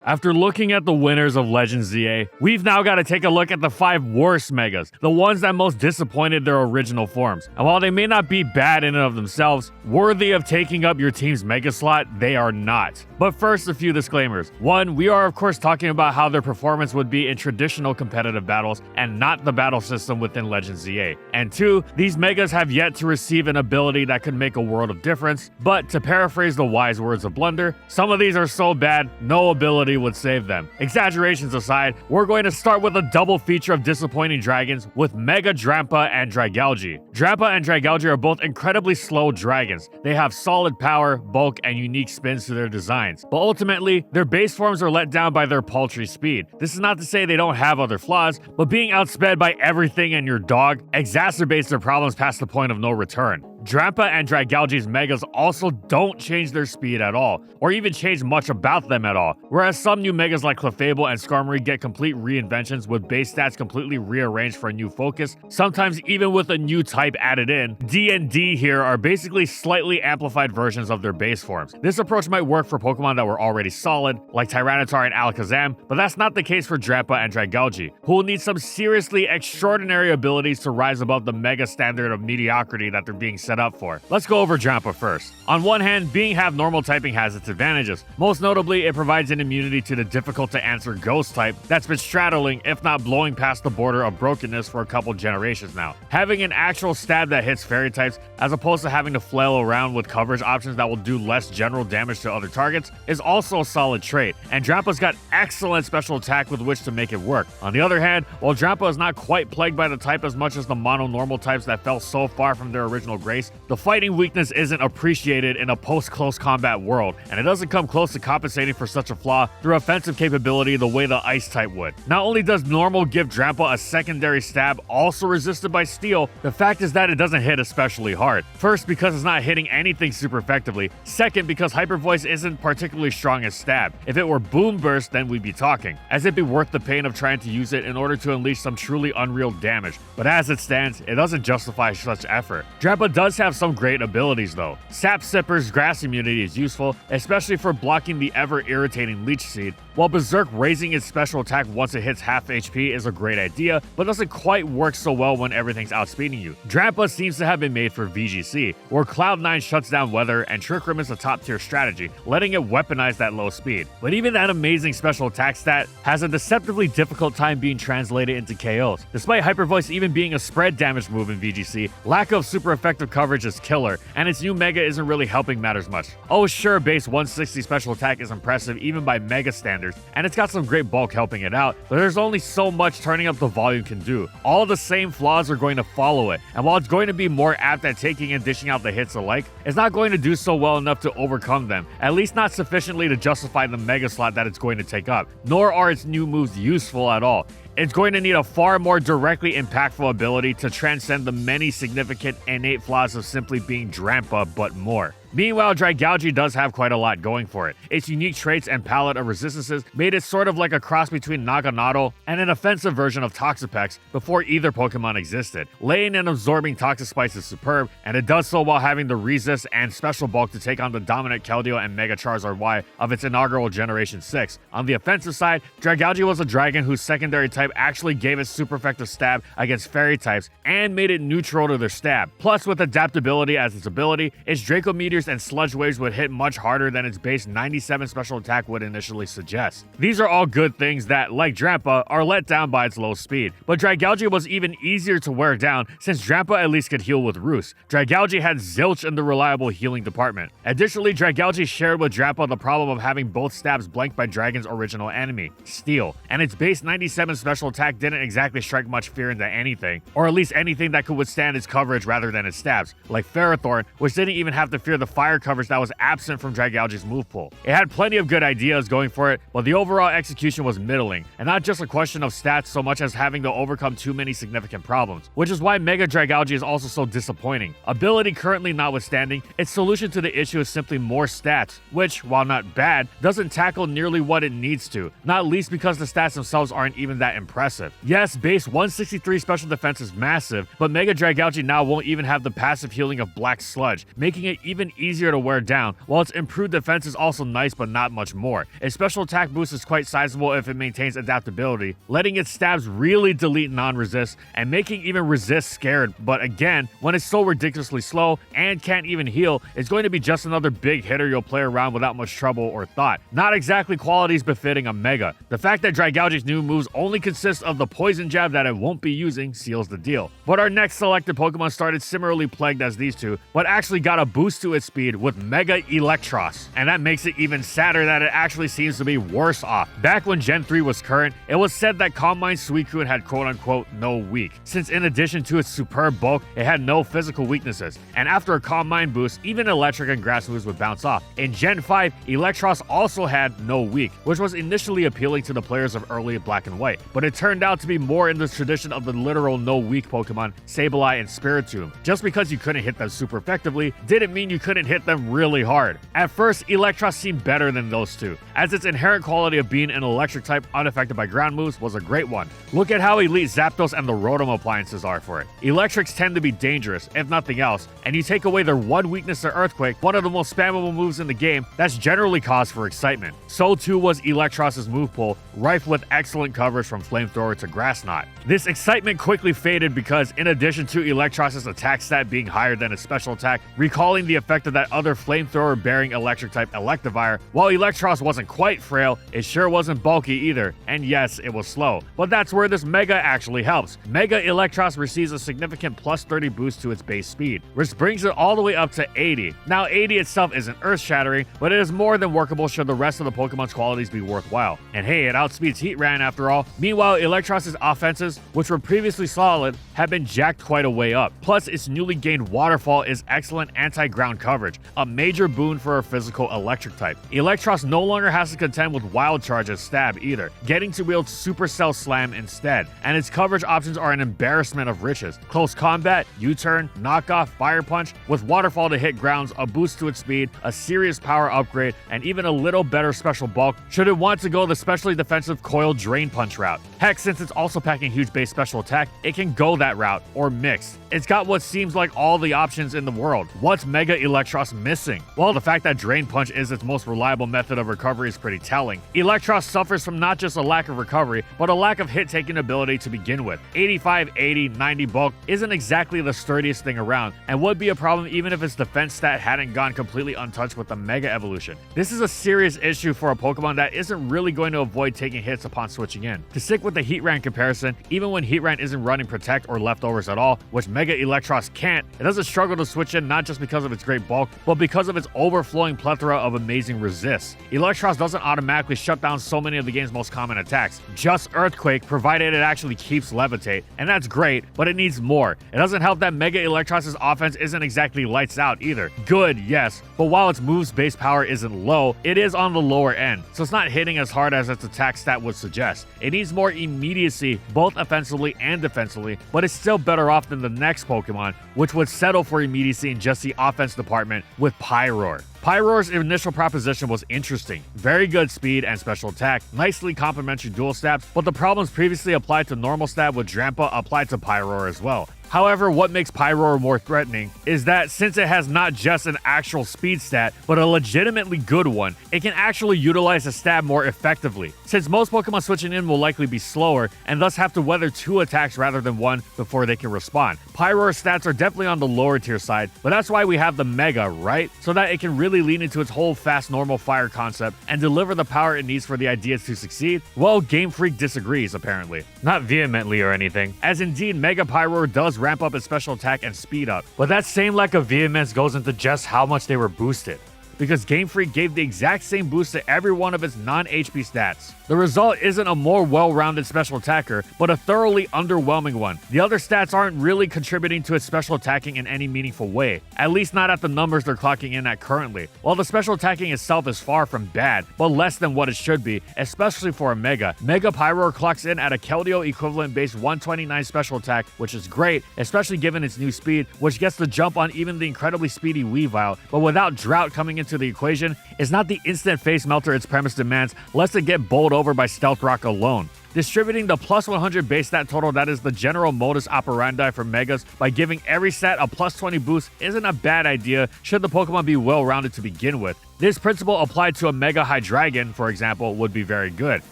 After looking at the winners of Legends ZA, we've now got to take a look at the 5 worst Megas, the ones that most disappointed their original forms. And while they may not be bad in and of themselves, worthy of taking up your team's Mega slot, they are not. But first, a few disclaimers. 1, we are of course talking about how their performance would be in traditional competitive battles and not the battle system within Legends ZA. And 2, these Megas have yet to receive an ability that could make a world of difference, but to paraphrase the wise words of Blunder, some of these are so bad, no ability would save them. Exaggerations aside, we're going to start with a double feature of disappointing dragons with Mega Drampa and Dragalge. Drampa and Dragalge are both incredibly slow dragons. They have solid power, bulk, and unique spins to their designs, but ultimately, their base forms are let down by their paltry speed. This is not to say they don't have other flaws, but being outsped by everything and your dog exacerbates their problems past the point of no return. Drampa and Dragalge's Megas also don't change their speed at all, or even change much about them at all, whereas some new Megas like Clefable and Skarmory get complete reinventions with base stats completely rearranged for a new focus, sometimes even with a new type added in. D and D here are basically slightly amplified versions of their base forms. This approach might work for Pokemon that were already solid, like Tyranitar and Alakazam, but that's not the case for Drampa and Dragalge, who will need some seriously extraordinary abilities to rise above the Mega standard of mediocrity that they're being set up for. Let's go over Drampa first. On one hand, being half normal typing has its advantages. Most notably, it provides an immunity to the difficult to answer ghost type that's been straddling, if not blowing past the border of brokenness for a couple generations now. Having an actual stab that hits fairy types, as opposed to having to flail around with coverage options that will do less general damage to other targets, is also a solid trait, and Drampa's got excellent special attack with which to make it work. On the other hand, while Drampa is not quite plagued by the type as much as the mono-normal types that fell so far from their original grace, the fighting weakness isn't appreciated in a post-close combat world, and it doesn't come close to compensating for such a flaw through offensive capability the way the ice type would. Not only does normal give Drampa a secondary stab also resisted by steel, the fact is that it doesn't hit especially hard. First, because it's not hitting anything super effectively. Second, because Hyper Voice isn't particularly strong as stab. If it were Boom Burst, then we'd be talking, as it'd be worth the pain of trying to use it in order to unleash some truly unreal damage. But as it stands, it doesn't justify such effort. Drampa does have some great abilities though. Sap Sipper's grass immunity is useful, especially for blocking the ever-irritating Leech Seed, while Berserk raising its special attack once it hits half HP is a great idea, but doesn't quite work so well when everything's outspeeding you. Drampa seems to have been made for VGC, where Cloud9 shuts down weather and Trick Room is a top tier strategy, letting it weaponize that low speed. But even that amazing special attack stat has a deceptively difficult time being translated into KOs. Despite Hyper Voice even being a spread damage move in VGC, lack of super effective coverage is killer, and its new Mega isn't really helping matters much. Oh sure, base 160 special attack is impressive even by Mega standards, and it's got some great bulk helping it out, but there's only so much turning up the volume can do. All the same flaws are going to follow it, and while it's going to be more apt at taking and dishing out the hits alike, it's not going to do so well enough to overcome them, at least not sufficiently to justify the Mega slot that it's going to take up, nor are its new moves useful at all. It's going to need a far more directly impactful ability to transcend the many significant innate flaws of simply being Drampa, but more. Meanwhile, Dragalge does have quite a lot going for it. Its unique traits and palette of resistances made it sort of like a cross between Naganadel and an offensive version of Toxapex before either Pokemon existed. Laying and absorbing Toxaspice is superb, and it does so while having the resist and special bulk to take on the dominant Keldeo and Mega Charizard Y of its inaugural Generation 6. On the offensive side, Dragalge was a dragon whose secondary type actually gave it super effective stab against fairy types and made it neutral to their stab. Plus, with adaptability as its ability, its Draco Meteors and Sludge Waves would hit much harder than its base 97 special attack would initially suggest. These are all good things that, like Drampa, are let down by its low speed. But Dragalge was even easier to wear down since Drampa at least could heal with Roost. Dragalge had zilch in the reliable healing department. Additionally, Dragalge shared with Drampa the problem of having both stabs blanked by Dragon's original enemy, Steel, and its base 97 special attack didn't exactly strike much fear into anything, or at least anything that could withstand its coverage rather than its stabs, like Ferrothorn, which didn't even have to fear the fire coverage that was absent from Dragalge's move pool. It had plenty of good ideas going for it, but the overall execution was middling, and not just a question of stats so much as having to overcome too many significant problems, which is why Mega Dragalge is also so disappointing. Ability currently notwithstanding, its solution to the issue is simply more stats, which, while not bad, doesn't tackle nearly what it needs to, not least because the stats themselves aren't even that impressive. Yes, base 163 special defense is massive, but Mega Dragalge now won't even have the passive healing of Black Sludge, making it even easier to wear down, while its improved defense is also nice but not much more. Its special attack boost is quite sizable if it maintains adaptability, letting its stabs really delete non-resist and making even resist scared, but again, when it's so ridiculously slow and can't even heal, it's going to be just another big hitter you'll play around without much trouble or thought. Not exactly qualities befitting a Mega. The fact that Dragalge's new moves only consist of the poison jab that it won't be using seals the deal. But our next selected Pokemon started similarly plagued as these two, but actually got a boost to its speed with Mega Eelektross, and that makes it even sadder that it actually seems to be worse off. Back when Gen 3 was current, it was said that Calm Mind Suicune had quote-unquote no weak, since in addition to its superb bulk, it had no physical weaknesses, and after a Calm Mind boost, even electric and grass moves would bounce off. In Gen 5, Eelektross also had no weak, which was initially appealing to the players of early Black and White, but it turned out to be more in the tradition of the literal no weak Pokemon Sableye and Spiritomb. Just because you couldn't hit them super effectively didn't mean you couldn't hit them really hard. At first, Eelektross seemed better than those two, as its inherent quality of being an electric type unaffected by ground moves was a great one. Look at how elite Zapdos and the Rotom appliances are for it. Electrics tend to be dangerous, if nothing else, and you take away their one weakness to Earthquake, one of the most spammable moves in the game, that's generally cause for excitement. So too was Eelektross' move pool, rife with excellent coverage from Flamethrower to Grass Knot. This excitement quickly faded because, in addition to Eelektross' attack stat being higher than its special attack, recalling the effect of that other Flamethrower-bearing electric type Electivire, while Eelektross wasn't quite frail, it sure wasn't bulky either, and yes, it was slow. But that's where this Mega actually helps. Mega Eelektross receives a significant plus 30 boost to its base speed, which brings it all the way up to 80. Now 80 itself isn't earth-shattering, but it is more than workable should the rest of the Pokemon's qualities be worthwhile. And hey, it outspeeds Heatran after all. Meanwhile, Eelektross' offenses, which were previously solid, have been jacked quite a way up. Plus, its newly gained Waterfall is excellent anti-ground coverage, a major boon for a physical electric type. Eelektross no longer has to contend with Wild Charge as stab either, getting to wield Supercell Slam instead, and its coverage options are an embarrassment of riches. Close combat, U-turn, knockoff, fire punch, with Waterfall to hit grounds, a boost to its speed, a serious power upgrade, and even a little better special bulk should it want to go the specially defensive Coil Drain Punch route. Heck, since it's also packing huge base special attack, it can go that route, or mixed. It's got what seems like all the options in the world. What's Mega Eelektross missing? Well, the fact that Drain Punch is its most reliable method of recovery is pretty telling. Eelektross suffers from not just a lack of recovery, but a lack of hit-taking ability to begin with. 85, 80, 90 bulk isn't exactly the sturdiest thing around, and would be a problem even if its defense stat hadn't gone completely untouched with the Mega Evolution. This is a serious issue for a Pokemon that isn't really going to avoid taking hits upon switching in. To stick with the Heatran comparison, even when Heatran isn't running Protect or Leftovers at all, which Mega Eelektross can't, it doesn't struggle to switch in not just because of its great bulk, but because of its overflowing plethora of amazing resists. Eelektross doesn't automatically shut down so many of the game's most common attacks, just Earthquake, provided it actually keeps Levitate, and that's great, but it needs more. It doesn't help that Mega Eelektross' offense isn't exactly lights out either. Good, yes, but while its move's base power isn't low, it is on the lower end, so it's not hitting as hard as its attack stat would suggest. It needs more immediacy, both offensively and defensively, but it's still better off than the next Pokemon, which would settle for immediacy in just the offense department with Pyroar. Pyroar's initial proposition was interesting. Very good speed and special attack, nicely complementary dual stabs, but the problems previously applied to normal stab with Drampa applied to Pyroar as well. However, what makes Pyroar more threatening is that since it has not just an actual speed stat, but a legitimately good one, it can actually utilize a stab more effectively. Since most Pokemon switching in will likely be slower, and thus have to weather 2 attacks rather than 1 before they can respond. Pyroar's stats are definitely on the lower tier side, but that's why we have the Mega, right? So that it can really lean into its whole fast normal fire concept and deliver the power it needs for the ideas to succeed? Well, Game Freak disagrees, apparently. Not vehemently or anything, as indeed Mega Pyroar does ramp up its special attack and speed up, but that same lack of vehemence goes into just how much they were boosted, because Game Freak gave the exact same boost to every one of its non-HP stats. The result isn't a more well-rounded special attacker, but a thoroughly underwhelming one. The other stats aren't really contributing to its special attacking in any meaningful way, at least not at the numbers they're clocking in at currently. While the special attacking itself is far from bad, but less than what it should be, especially for a Mega. Mega Pyroar clocks in at a Keldeo equivalent base 129 special attack, which is great, especially given its new speed, which gets the jump on even the incredibly speedy Weavile, but without Drought coming into the equation, is not the instant face melter its premise demands, lest it get bowled over by Stealth Rock alone. Distributing the plus 100 base stat total that is the general modus operandi for Megas by giving every stat a plus 20 boost isn't a bad idea should the Pokemon be well-rounded to begin with. This principle applied to a Mega Hydreigon, for example, would be very good.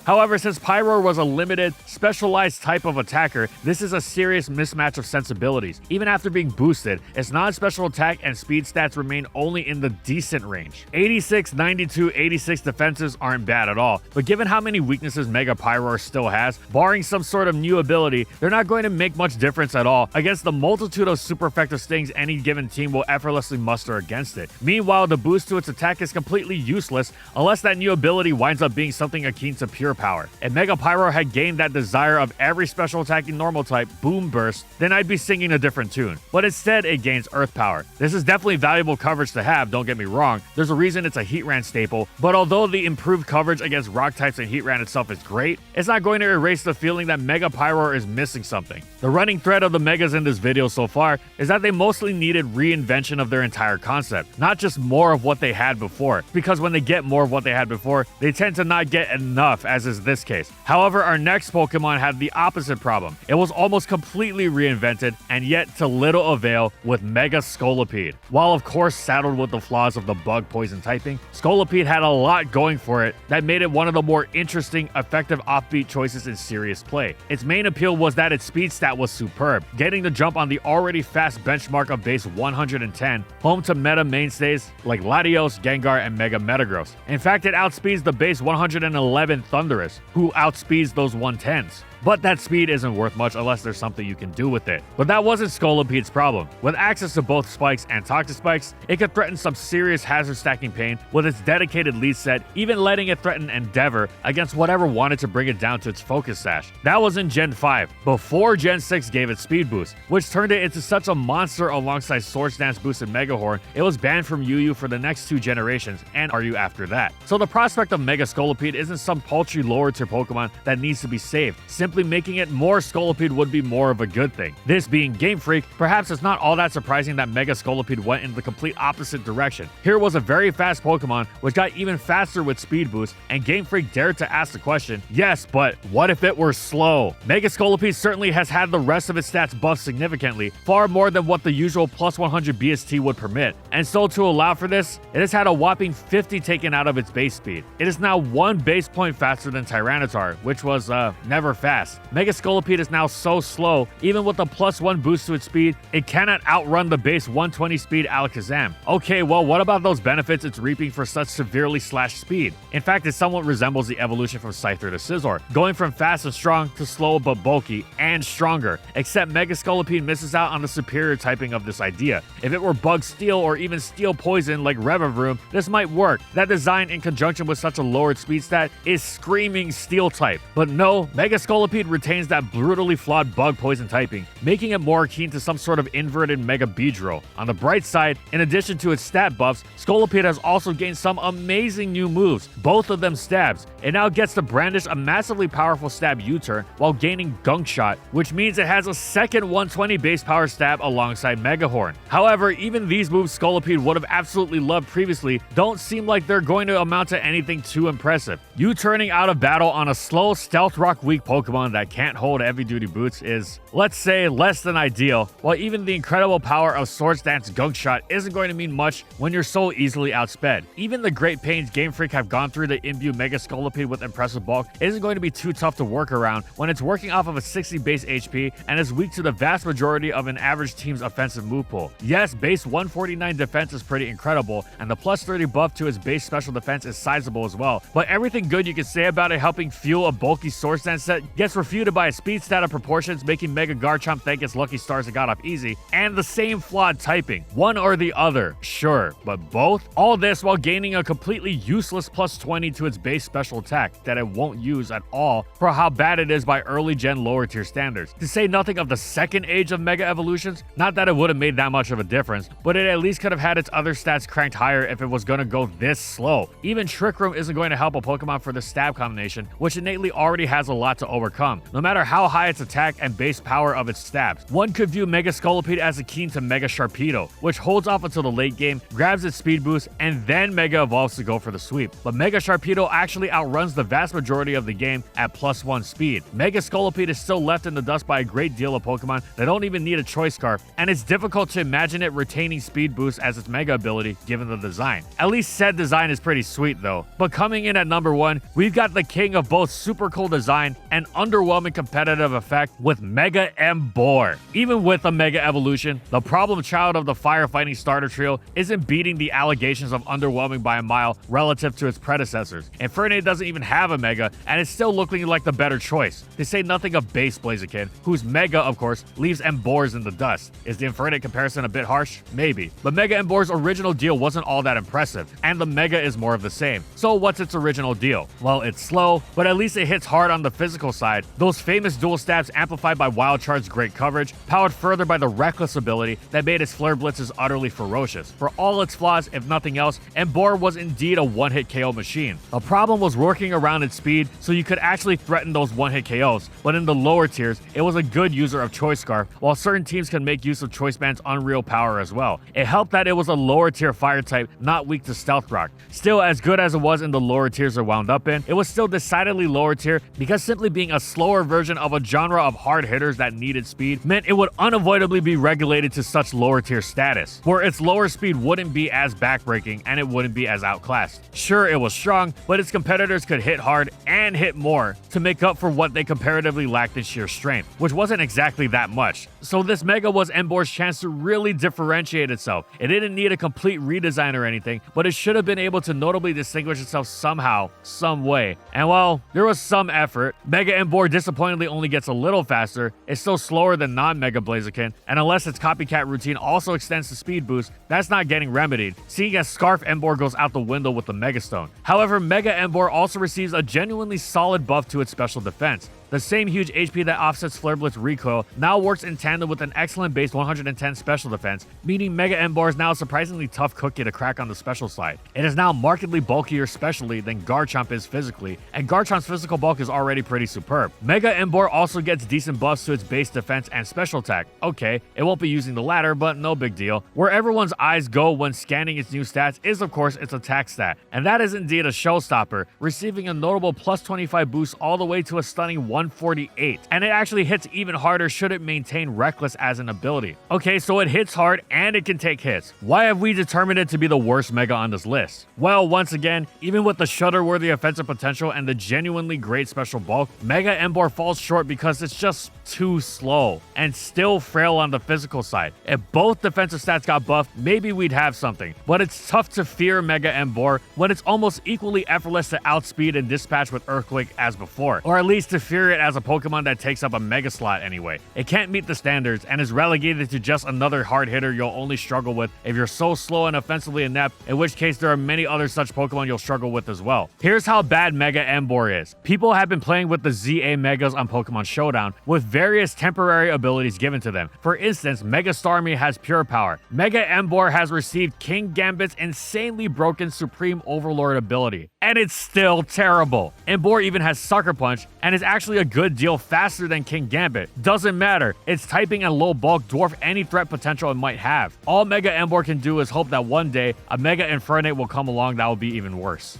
However, since Pyroar was a limited, specialized type of attacker, this is a serious mismatch of sensibilities. Even after being boosted, its non-special attack and speed stats remain only in the decent range. 86, 92, 86 defenses aren't bad at all, but given how many weaknesses Mega Pyroar still has, barring some sort of new ability, they're not going to make much difference at all against the multitude of super effective stings any given team will effortlessly muster against it. Meanwhile, the boost to its attack is completely useless unless that new ability winds up being something akin to pure power. If Mega Pyroar had gained that desire of every special attacking normal type, Boom Burst, then I'd be singing a different tune. But instead, it gains Earth Power. This is definitely valuable coverage to have, don't get me wrong. There's a reason it's a Heatran staple, but although the improved coverage against rock types and Heatran itself is great, it's not going to erase the feeling that Mega Pyroar is missing something. The running thread of the Megas in this video so far is that they mostly needed reinvention of their entire concept, not just more of what they had before, because when they get more of what they had before, they tend to not get enough, as is this case. However, our next Pokemon had the opposite problem. It was almost completely reinvented, and yet to little avail with Mega Scolipede. While of course saddled with the flaws of the bug poison typing, Scolipede had a lot going for it that made it one of the more interesting, effective offbeat choices in serious play. Its main appeal was that its speed stat was superb, getting the jump on the already fast benchmark of base 110, home to meta mainstays like Latios, Gengar, and Mega Metagross. In fact, it outspeeds the base 111 Thundurus, who outspeeds those 110s. But that speed isn't worth much unless there's something you can do with it. But that wasn't Scolipede's problem. With access to both spikes and toxic spikes, it could threaten some serious hazard stacking pain with its dedicated lead set, even letting it threaten Endeavor against whatever wanted to bring it down to its focus sash. That was in Gen 5, before Gen 6 gave it speed boost, which turned it into such a monster alongside Swords Dance boosted Megahorn, it was banned from UU for the next 2 generations, and RU after that. So the prospect of Mega Scolipede isn't some paltry lower tier Pokemon that needs to be saved. Simply making it more Scolipede would be more of a good thing. This being Game Freak, perhaps it's not all that surprising that Mega Scolipede went in the complete opposite direction. Here was a very fast Pokemon which got even faster with speed boost, and Game Freak dared to ask the question, yes, but what if it were slow? Mega Scolipede certainly has had the rest of its stats buffed significantly, far more than what the usual plus 100 BST would permit, and so to allow for this, it has had a whopping 50 taken out of its base speed. It is now 1 base point faster than Tyranitar, which was never fast. Mega Scolipede is now so slow, even with a plus 1 boost to its speed, it cannot outrun the base 120 speed Alakazam. Okay, well, what about those benefits it's reaping for such severely slashed speed? In fact, it somewhat resembles the evolution from Scyther to Scizor, going from fast and strong to slow but bulky and stronger, except Mega Scolipede misses out on the superior typing of this idea. If it were Bug Steel or even Steel Poison like Revavroom, this might work. That design in conjunction with such a lowered speed stat is screaming Steel type. But no, Mega Scolipede retains that brutally flawed bug poison typing, making it more akin to some sort of inverted Mega Beedrill. On the bright side, in addition to its stat buffs, Scolipede has also gained some amazing new moves, both of them stabs. It now gets to brandish a massively powerful stab U-turn while gaining Gunk Shot, which means it has a second 120 base power stab alongside Megahorn. However, even these moves Scolipede would have absolutely loved previously don't seem like they're going to amount to anything too impressive. U-turning out of battle on a slow Stealth Rock weak Pokemon that can't hold heavy duty boots is, let's say, less than ideal, while even the incredible power of Swords Dance Gunk Shot isn't going to mean much when you're so easily outsped. Even the great pains Game Freak have gone through to imbue Mega Scolipede with impressive bulk isn't going to be too tough to work around when it's working off of a 60 base HP and is weak to the vast majority of an average team's offensive move pool. Yes, base 149 defense is pretty incredible, and the plus 30 buff to its base special defense is sizable as well, but everything good you can say about it helping fuel a bulky Swords Dance set gets refuted by a speed stat of proportions making Mega Garchomp thank its lucky stars it got off easy, and the same flawed typing. One or the other, sure, but both? All this while gaining a completely useless plus 20 to its base special attack that it won't use at all for how bad it is by early gen lower tier standards. To say nothing of the second age of Mega Evolutions, not that it would have made that much of a difference, but it at least could have had its other stats cranked higher if it was going to go this slow. Even Trick Room isn't going to help a Pokemon for the stab combination, which innately already has a lot to overcome. overcome, no matter how high its attack and base power of its stabs. One could view Mega Scolipede as akin to Mega Sharpedo, which holds off until the late game, grabs its speed boost, and then Mega evolves to go for the sweep. But Mega Sharpedo actually outruns the vast majority of the game at +1 speed. Mega Scolipede is still left in the dust by a great deal of Pokemon that don't even need a choice scarf, and it's difficult to imagine it retaining speed boost as its Mega ability given the design. At least said design is pretty sweet though. But coming in at number 1, we've got the king of both super cool design and underwhelming competitive effect with Mega Emboar. Even with a Mega Evolution, the problem child of the firefighting starter trio isn't beating the allegations of underwhelming by a mile relative to its predecessors. Infernape doesn't even have a Mega, and it's still looking like the better choice. To say nothing of Base Blaziken, whose Mega, of course, leaves Emboars in the dust. Is the Infernape comparison a bit harsh? Maybe. But Mega Emboar's original deal wasn't all that impressive, and the Mega is more of the same. So what's its original deal? Well, it's slow, but at least it hits hard on the physical side. Those famous dual stabs amplified by Wild Chart's great coverage, powered further by the Reckless ability that made its Flare Blitzes utterly ferocious. For all its flaws, if nothing else, Emboar was indeed a one-hit KO machine. The problem was working around its speed so you could actually threaten those one-hit KOs, but in the lower tiers, it was a good user of Choice Scarf, while certain teams can make use of Choice Band's unreal power as well. It helped that it was a lower tier fire type, not weak to Stealth Rock. Still, as good as it was in the lower tiers it wound up in, it was still decidedly lower tier because simply being a slower version of a genre of hard hitters that needed speed meant it would unavoidably be regulated to such lower tier status, where its lower speed wouldn't be as backbreaking and it wouldn't be as outclassed. Sure, it was strong, but its competitors could hit hard and hit more to make up for what they comparatively lacked in sheer strength, which wasn't exactly that much. So this Mega was Emboar's chance to really differentiate itself. It didn't need a complete redesign or anything, but it should have been able to notably distinguish itself somehow, some way. And while there was some effort, Mega Emboar disappointingly only gets a little faster, it's still slower than non-Mega Blaziken, and unless its copycat routine also extends to speed boost, that's not getting remedied, seeing as Scarf Emboar goes out the window with the Mega Stone. However, Mega Emboar also receives a genuinely solid buff to its special defense. The same huge HP that offsets Flare Blitz recoil now works in tandem with an excellent base 110 special defense, meaning Mega Emboar is now a surprisingly tough cookie to crack on the special side. It is now markedly bulkier specially than Garchomp is physically, and Garchomp's physical bulk is already pretty superb. Mega Emboar also gets decent buffs to its base defense and special attack. Okay, it won't be using the latter, but no big deal. Where everyone's eyes go when scanning its new stats is of course its attack stat, and that is indeed a showstopper, receiving a notable plus 25 boost all the way to a stunning 148, and it actually hits even harder should it maintain Reckless as an ability. Okay, so it hits hard and it can take hits. Why have we determined it to be the worst Mega on this list? Well, once again, even with the shudder-worthy offensive potential and the genuinely great special bulk, Mega Emboar falls short because it's just too slow and still frail on the physical side. If both defensive stats got buffed, maybe we'd have something, but it's tough to fear Mega Emboar when it's almost equally effortless to outspeed and dispatch with Earthquake as before, or at least to fear it as a Pokemon that takes up a Mega slot anyway. It can't meet the standards and is relegated to just another hard hitter you'll only struggle with if you're so slow and offensively inept, in which case there are many other such Pokemon you'll struggle with as well. Here's how bad Mega Emboar is. People have been playing with the ZA Megas on Pokemon Showdown with various temporary abilities given to them. For instance, Mega Starmie has Pure Power. Mega Emboar has received King Gambit's insanely broken Supreme Overlord ability, and it's still terrible. Emboar even has Sucker Punch and is actually a good deal faster than King Gambit. Doesn't matter, its typing and low bulk dwarf any threat potential it might have. All Mega Emboar can do is hope that one day a Mega Infernape will come along that will be even worse.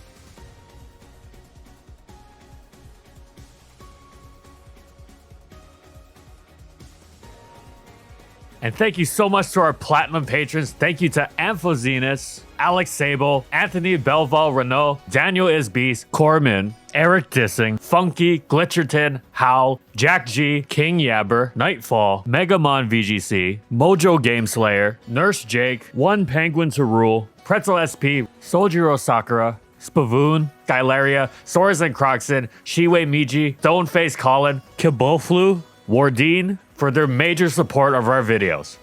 And thank you so much to our Platinum patrons. Thank you to Amphozenus, Alex Sable, Anthony Belval Renault, Daniel Isbeast, Corman, Eric Dissing, Funky, Glitcherton, Howl, Jack G, King Yabber, Nightfall, Megamon VGC, Mojo Gameslayer, Nurse Jake, One Penguin to Rule, Pretzel SP, Soljiro Sakura, Spavoon, Skylaria, Soras and Croxon, Shiwei Miji, Stoneface Colin, Kiboflu, Wardine, for their major support of our videos.